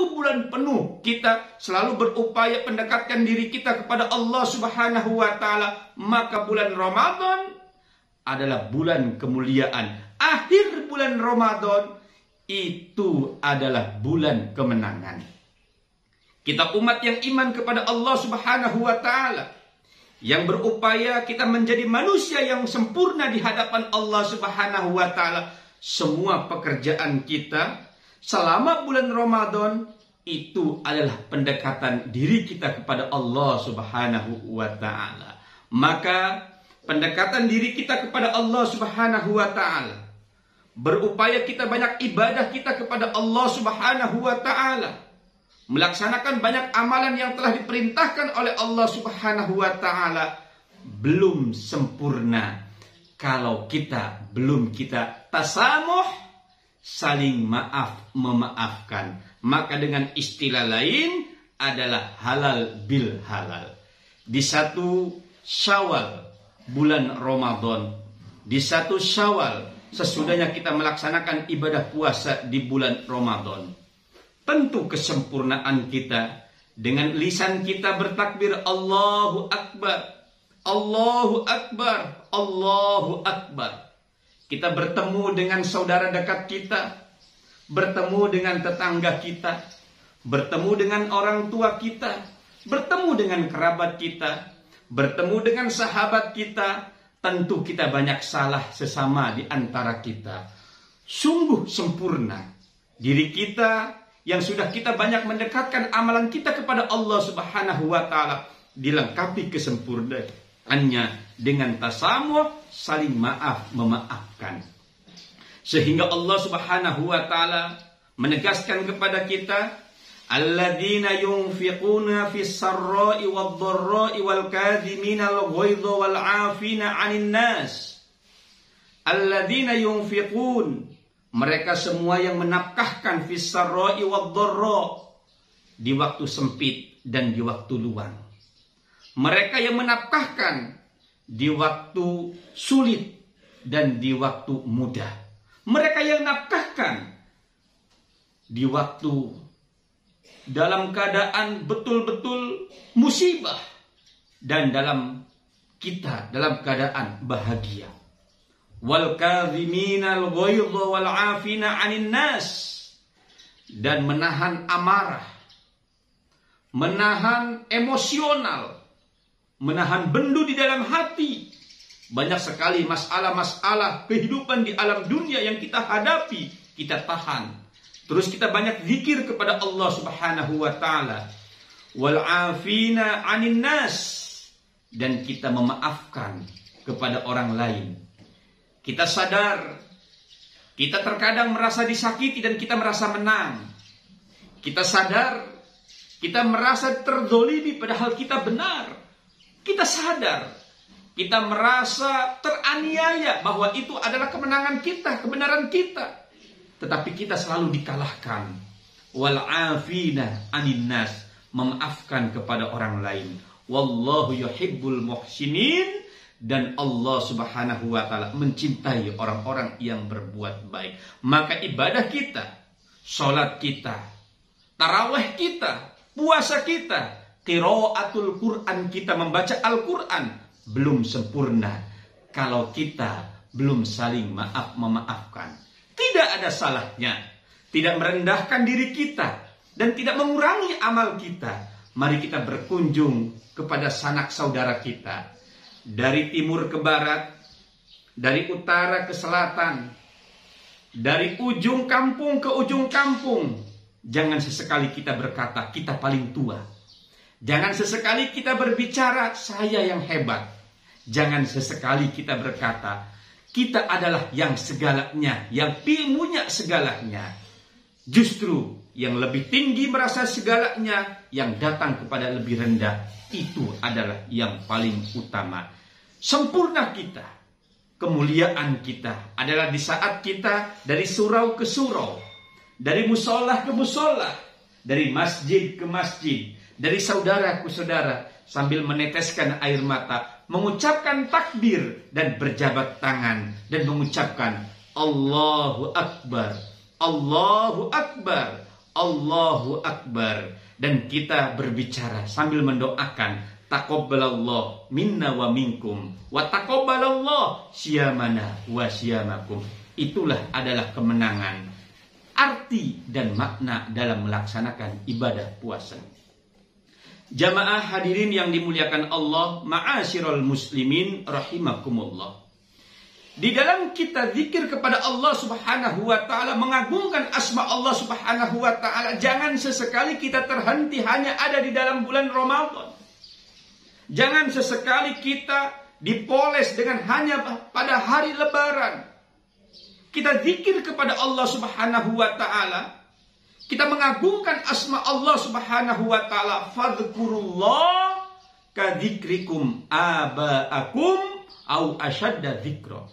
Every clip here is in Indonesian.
bulan penuh kita selalu berupaya mendekatkan diri kita kepada Allah Subhanahu wa Ta'ala, maka bulan Ramadan adalah bulan kemuliaan. Akhir bulan Ramadan itu adalah bulan kemenangan. Kita umat yang iman kepada Allah Subhanahu wa Ta'ala, yang berupaya kita menjadi manusia yang sempurna di hadapan Allah Subhanahu wa Ta'ala. Semua pekerjaan kita selama bulan Ramadan itu adalah pendekatan diri kita kepada Allah Subhanahu wa Ta'ala. Maka pendekatan diri kita kepada Allah Subhanahu wa Ta'ala, berupaya kita banyak ibadah kita kepada Allah Subhanahu wa Ta'ala, melaksanakan banyak amalan yang telah diperintahkan oleh Allah Subhanahu wa Ta'ala, belum sempurna kalau belum kita tasamuh, saling maaf memaafkan. Maka dengan istilah lain adalah halal bil halal. Di 1 Syawal bulan Ramadan, di 1 Syawal sesudahnya kita melaksanakan ibadah puasa di bulan Ramadan, tentu kesempurnaan kita dengan lisan kita bertakbir Allahu Akbar, Allahu Akbar, Allahu Akbar. Kita bertemu dengan saudara dekat kita, bertemu dengan tetangga kita, bertemu dengan orang tua kita, bertemu dengan kerabat kita, bertemu dengan sahabat kita. Tentu kita banyak salah sesama di antara kita. Sungguh sempurna diri kita yang sudah kita banyak mendekatkan amalan kita kepada Allah Subhanahu wa Ta'ala, dilengkapi kesempurnaannya dengan tasamuh, saling maaf memaafkan, sehingga Allah Subhanahu wa Ta'ala menegaskan kepada kita, alladzina yunfiquna fis sarra'i wad dharra'i wal kadhimina al ghaidha wal 'afina 'anil nas. Alladzina yunfiqun, mereka semua yang menafkahkan fis sarra'i wad dharra, di waktu sempit dan di waktu luang. Mereka yang menafkahkan di waktu sulit dan di waktu mudah. Mereka yang menafkahkan di waktu dalam keadaan betul-betul musibah dan dalam keadaan bahagia. Wal kadhiminal ghaidha wal 'afina 'anil nas, dan menahan amarah, menahan emosional, menahan bendu di dalam hati. Banyak sekali masalah-masalah kehidupan di alam dunia yang kita hadapi, kita tahan. Terus kita banyak zikir kepada Allah Subhanahu wa Ta'ala. Wal 'afina 'anil nas, dan kita memaafkan kepada orang lain. Kita sadar kita terkadang merasa disakiti dan kita merasa menang. Kita sadar kita merasa terzolimi padahal kita benar. Kita sadar kita merasa teraniaya bahwa itu adalah kemenangan kita, kebenaran kita. Tetapi kita selalu dikalahkan. Wal 'afina 'anil nas, memaafkan kepada orang lain. Wallahu yuhibbul muhsinin, dan Allah Subhanahu wa Ta'ala mencintai orang-orang yang berbuat baik. Maka ibadah kita, sholat kita, tarawih kita, puasa kita, qiraatul Quran kita, membaca Al-Quran, belum sempurna kalau kita belum saling maaf memaafkan. Tidak ada salahnya tidak merendahkan diri kita dan tidak mengurangi amal kita. Mari kita berkunjung kepada sanak saudara kita, dari timur ke barat, dari utara ke selatan, dari ujung kampung ke ujung kampung. Jangan sesekali kita berkata kita paling tua. Jangan sesekali kita berbicara saya yang hebat. Jangan sesekali kita berkata kita adalah yang segalanya, yang punya segalanya. Justru yang lebih tinggi merasa segalanya, yang datang kepada lebih rendah, itu adalah yang paling utama. Sempurna kita, kemuliaan kita adalah di saat kita dari surau ke surau, dari musola ke musola, dari masjid ke masjid, dari saudara ke saudara, sambil meneteskan air mata, mengucapkan takbir dan berjabat tangan dan mengucapkan Allahu Akbar, Allahu Akbar, Allahu Akbar. Dan kita berbicara sambil mendoakan, taqabbalallahu minna wa minkum wa taqabbalallahu siyamana wa siyamakum. Itulah adalah kemenangan, arti dan makna dalam melaksanakan ibadah puasa. Jamaah hadirin yang dimuliakan Allah, ma'asyiral muslimin rahimakumullah. Di dalam kita zikir kepada Allah Subhanahu wa taala, mengagungkan asma Allah Subhanahu wa taala, jangan sesekali kita terhenti hanya ada di dalam bulan Ramadan. Jangan sesekali kita dipoles dengan hanya pada hari Lebaran. Kita zikir kepada Allah Subhanahu wa taala, kita mengagungkan asma Allah Subhanahu wa taala. Fadhkurullah kadzikrikum aba'akum au asyadda dzikra.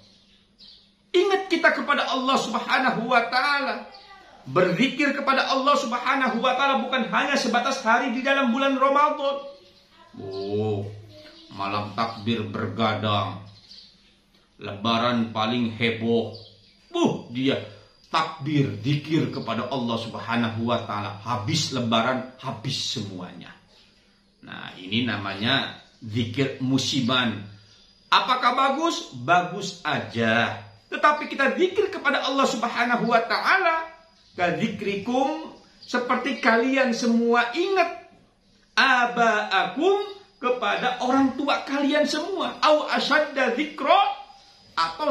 Ingat kita kepada Allah Subhanahu wa taala. Berzikir kepada Allah Subhanahu wa taala bukan hanya sebatas hari di dalam bulan Ramadan. Oh, malam takbir bergadang. Lebaran paling heboh. Dia takbir, zikir kepada Allah Subhanahu wa taala. Habis lebaran, habis semuanya. Nah, ini namanya zikir musiman. Apakah bagus? Bagus aja. Tetapi kita zikir kepada Allah Subhanahu wa taala, kadzikrikum, seperti kalian semua ingat aba'akum, kepada orang tua kalian semua, au asyadda dzikra, atau